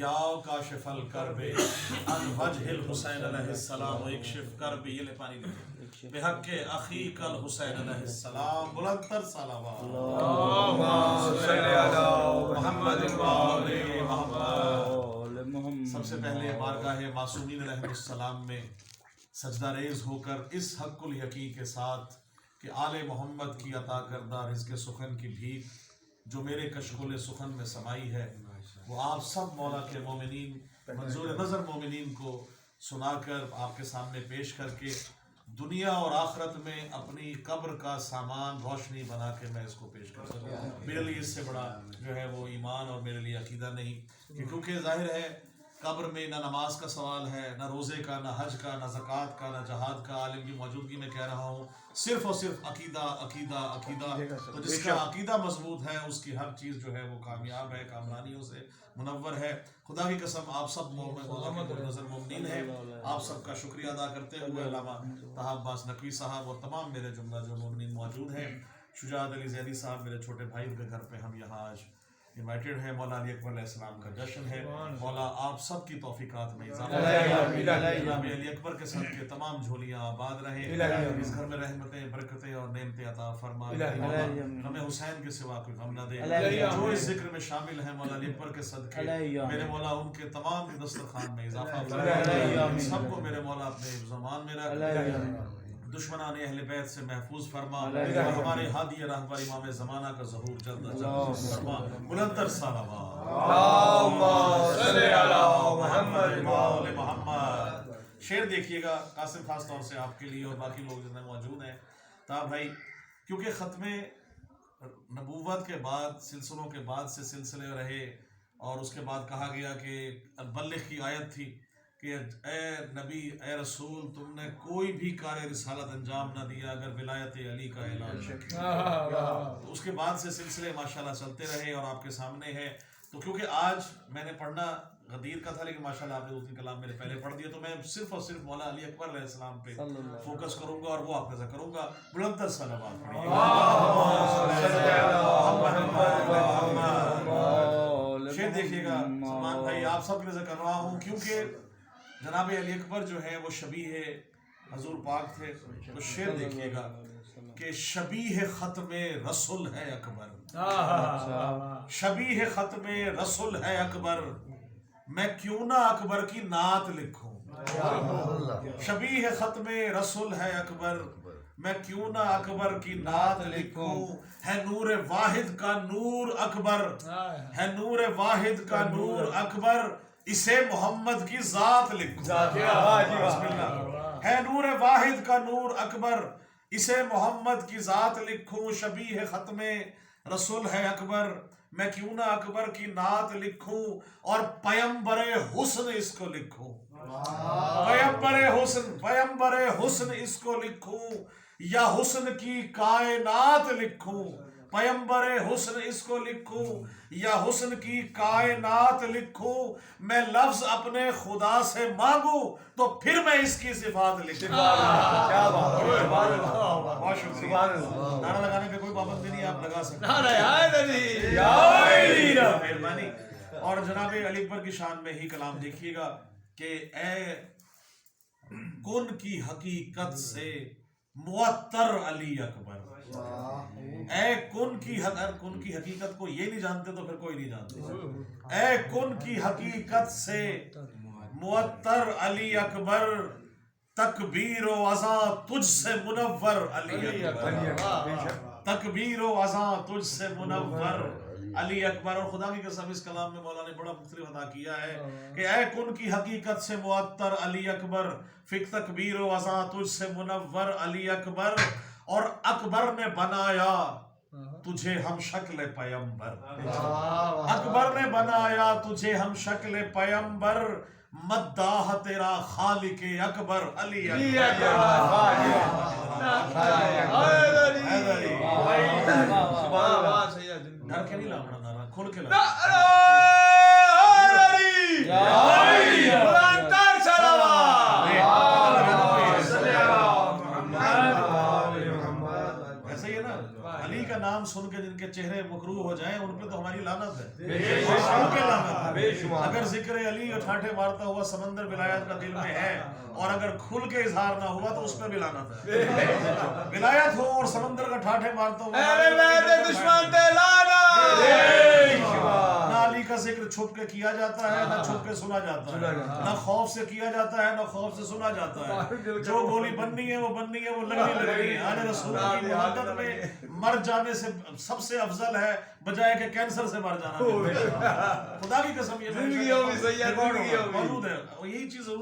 یا کاشف الکرب عن وجہ الحسین علیہ السلام اکشف کرب. یہ لے پانی لے بحق اخیک الحسین علیہ السلام. بلند تر صلوات. اللہم صلی علی محمد و آل محمد. سب سے پہلے بارگاہ معصومین علیہ السلام میں سجدہ ریز ہو کر اس حق الیقین کے ساتھ کہ آل محمد کی عطا کردہ رزق سخن کی بھیک جو میرے کشکول سخن میں سمائی ہے وہ آپ سب مولا کے مومنین منظور نظر مومنین کو سنا کر آپ کے سامنے پیش کر کے دنیا اور آخرت میں اپنی قبر کا سامان روشنی بنا کے میں اس کو پیش کر سکوں. میرے لیے اس سے بڑا جو ہے وہ ایمان اور میرے لیے عقیدہ نہیں کہ کیونکہ ظاہر ہے قبر میں نہ نماز کا سوال ہے، نہ روزے کا، نہ حج کا، نہ زکوٰۃ کا، نہ جہاد کا. عالم کی موجودگی میں کہہ رہا ہوں صرف اور صرف عقیدہ عقیدہ عقیدہ. تو جس کا عقیدہ مضبوط ہے اس کی ہر چیز جو ہے وہ کامیاب ہے، کامرانیوں سے منور ہے. خدا کی قسم آپ سب نظر مومنین ہیں. آپ سب کا شکریہ ادا کرتے ہوئے علامہ طہ عباس نقوی صاحب اور تمام میرے جملہ جو مومنین موجود ہیں، شجاعت علی زیدی صاحب میرے چھوٹے بھائی کے گھر پہ ہم یہاں آج انوائٹڈ ہے. مولا علی اکبر علیہ السلام کا جشن ہے. مولا آپ سب کی توفیقات میں اضافہ کرے. جناب علی اکبر کے صدقے تمام جھولیاں آباد رہیں. اس گھر میں رحمتیں، برکتیں اور نعمتیں عطا فرما. ہمیں حسین کے سوا کوئی غم نہ دے. جو اس ذکر میں شامل ہیں مولا علی اکبر کے صدقے میرے مولا ان کے تمام دسترخوان میں اضافہ فرما. سب کو میرے مولا اپنے زمان میں رکھ. دشمنان اہل بیت سے محفوظ فرما. ہمارے ہادی راہبر امام زمانہ کا ظہور جلد از جلد فرما. بلند تر صلوات. اللہم صلی علی محمد و آل محمد. شعر دیکھیے گا قاسم، خاص طور سے آپ کے لیے اور باقی لوگ جتنے موجود ہیں. تا بھائی کیونکہ ختم نبوت کے بعد سلسلوں کے بعد سے سلسلے رہے اور اس کے بعد کہا گیا کہ البلغ کی آیت تھی کہ اے نبی اے رسول تم نے کوئی بھی کار رسالت انجام نہ دیا اگر ولایت علی کا اعلان شکل. اس کے بعد سے سلسلے ماشاءاللہ چلتے رہے اور آپ کے سامنے ہے. تو کیونکہ آج میں نے پڑھنا غدیر کا تھا لیکن ماشاءاللہ آپ نے دو تین کلام میرے پہلے پڑھ دیے تو میں صرف اور صرف مولا علی اکبر علیہ السلام پہ فوکس کروں گا اور وہ آپ نظر کروں گا. بلند تر صلوات پڑھیے. شعر دیکھیے گا سلمان بھائی، آپ سب کی نظر کر رہا ہوں کیونکہ جناب علی اکبر جو ہے وہ شبیہ حضور پاک تھے. تو شعر دیکھیے گا کہ شبیہ ختم رسول ہے اکبر. شبیہ ختم رسول ہے اکبر، میں کیوں نہ اکبر کی نعت لکھوں. شبیہ ختم رسول ہے اکبر، میں کیوں نہ اکبر کی نعت لکھوں. ہے نور واحد کا نور اکبر، ہے نور واحد کا نور اکبر، اسے محمد کی ذات لکھو. بسم اللہ. ہے نور واحد کا نور اکبر، اسے محمد کی ذات لکھوں. شبیہ ختم رسول ہے اکبر، میں کیوں نہ اکبر کی نعت لکھوں اور پیمبر حسن اس کو لکھوں. پیمبر حسن اس کو لکھوں یا حسن کی کائنات لکھوں. پیمبر حسن اس کو لکھوں یا حسن کی کائنات لکھوں. میں لفظ اپنے خدا سے مانگوں تو پھر میں اس کی صفات لکھوں. بہت شکریہ. نعرہ لگانے پہ کوئی پابندی نہیں، آپ لگا سکتے ہیں. مہربانی. اور جناب علی اکبر کی شان میں ہی کلام دیکھیے گا کہ اے کن کی حقیقت سے معطر علی اکبر. اے کن کی حقیقت کو یہ نہیں جانتے تو پھر کوئی نہیں جانتے. اے کن کی حقیقت سے معطر علی اکبر، تکبیر و اذاں تجھ سے منور علی اکبر. تکبیر و اذاں تجھ سے منور علی اکبر. اور خدا کی قسم اس کلام میں مولا نے بڑا مختلف عطا کیا ہے کہ اے کن کی حقیقت سے معطر علی اکبر، فک تکبیر و اذاں تجھ سے منور علی اکبر. اور اکبر نے بنایا تجھے ہم شکل پیمبر. اکبر نے بنایا تجھے ہم شکل پیمبر، مداح تیرا خالق اکبر علی اکبر. ڈر کے نہیں لانا نعرہ، کھل کے لانا. ایسا ہی ہے نا، علی کا نام سن کے جن کے چہرے مکروہ ہو جائیں ان پہ تو ہماری لعنت ہے. اگر ذکر علی اور ٹھاٹھے مارتا ہوا سمندر ولایت کا دل میں ہے اور اگر کھل کے اظہار نہ ہوا تو اس پہ بھی لعنت ہے. ولایت ہو اور سمندر کا ٹھاٹھے مارتا ہوا نہ علی کا ذکر چھپ کے کیا جاتا ہے نہ چھپ کے سنا جاتا ہے, نہ خوف سے کیا جاتا ہے نہ خوف سے سنا جاتا ہے. جو گولی بننی ہے وہ بننی ہے, وہ لگنی ہے. آل رسول کی محبت میں مر جانے سے سب سے افضل ہے بجائے کہ کینسر سے مر جانا. خدا کی قسم یہ موجود ہے, یہی چیز